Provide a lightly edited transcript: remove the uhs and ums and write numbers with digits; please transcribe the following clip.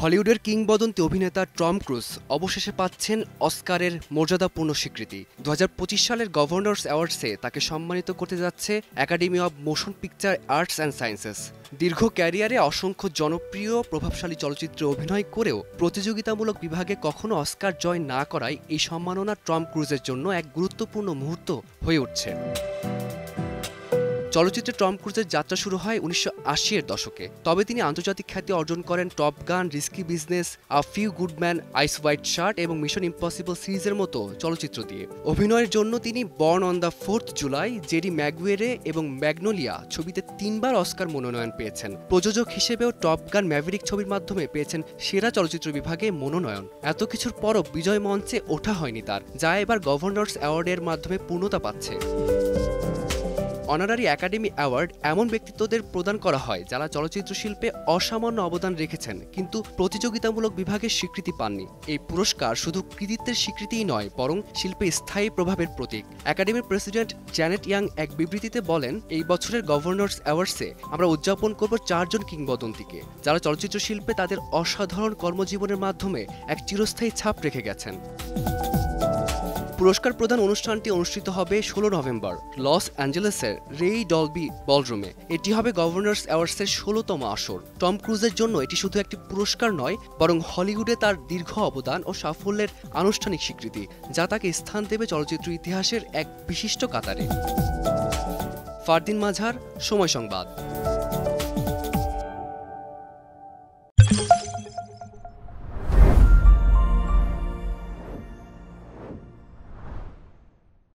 হলিউডের কিংবদন্তি অভিনেতা টম ক্রুজ অবশেষে পাচ্ছেন অস্কারের মর্যাদাপূর্ণ স্বীকৃতি। 2025 সালের গভর্নর্স অ্যাওয়ার্ডসে তাকে সম্মানিত করতে যাচ্ছে academy of motion picture arts and sciences. দীর্ঘ ক্যারিয়ারে অসংখ্য জনপ্রিয় প্রভাবশালী চলচ্চিত্রে অভিনয় করেও প্রতিযোগিতামূলক বিভাগে কখনো অস্কার জয় না করায় এই সম্মাননা টম ক্রুজের জন্য এক গুরুত্বপূর্ণ মুহূর্ত হয়ে উঠছে। চলচ্চিত্রে টম ক্রুজের যাত্রা শুরু হয় 1980-এর দশকে। তবে তিনি আন্তর্জাতিক খ্যাতি অর্জন করেন Top Gun, Risky Business, A Few Good Man, Eyes Wide Shut এবং মিশন ইম্পসিবল সিরিজের মতো চলচ্চিত্র দিয়ে। অভিনয়ের জন্য তিনি Born on the 4th July, Jerry Maguire এবং ম্যাগনোলিয়া ছবিতে 3বার অস্কার মনোনয়ন পেয়েছেন। প্রযোজক হিসেবেও টপ গান ম্যাভেরিক ছবির মাধ্যমে পেয়েছেন সেরা চলচ্চিত্র বিভাগে মনোনয়ন। এত কিছুর পরও বিজয় মঞ্চে ওঠা হয়নি তার, যা এবার গভর্নর্স অ্যাওয়ার্ডের মাধ্যমে পূর্ণতা পাচ্ছে। অনারারি একাডেমি অ্যাওয়ার্ড এমন ব্যক্তিত্বদের প্রদান করা হয় যারা চলচ্চিত্র শিল্পে অসামান্য অবদান রেখেছেন কিন্তু প্রতিযোগিতামূলক বিভাগে স্বীকৃতি পাননি। এই পুরস্কার শুধু কৃতিত্বের স্বীকৃতিই নয়, বরং শিল্পে স্থায়ী প্রভাবের প্রতীক। একাডেমির প্রেসিডেন্ট জ্যানেট ইয়াং এক বিবৃতিতে বলেন, এই বছরের গভর্নর্স অ্যাওয়ার্ডসে আমরা উদযাপন করব 4 জন কিংবদন্তিকে, যারা চলচ্চিত্র শিল্পে তাদের অসাধারণ কর্মজীবনের মাধ্যমে এক চিরস্থায়ী ছাপ রেখে গেছেন। পুরস্কার প্রদান অনুষ্ঠানটি অনুষ্ঠিত হবে 16 নভেম্বর লস অ্যাঞ্জেলেসের রেই ডলবি বলরুমে। এটি হবে গভর্নর্স অ্যাওয়ার্ডসের 16তম আসর। টম ক্রুজের জন্য এটি শুধু একটি পুরস্কার নয়, বরং হলিউডে তার দীর্ঘ অবদান ও সাফল্যের আনুষ্ঠানিক স্বীকৃতি, যা তাকে স্থান দেবে চলচ্চিত্র ইতিহাসের এক বিশিষ্ট কাতারে। ফারদিন মাঝার, সময় সংবাদ।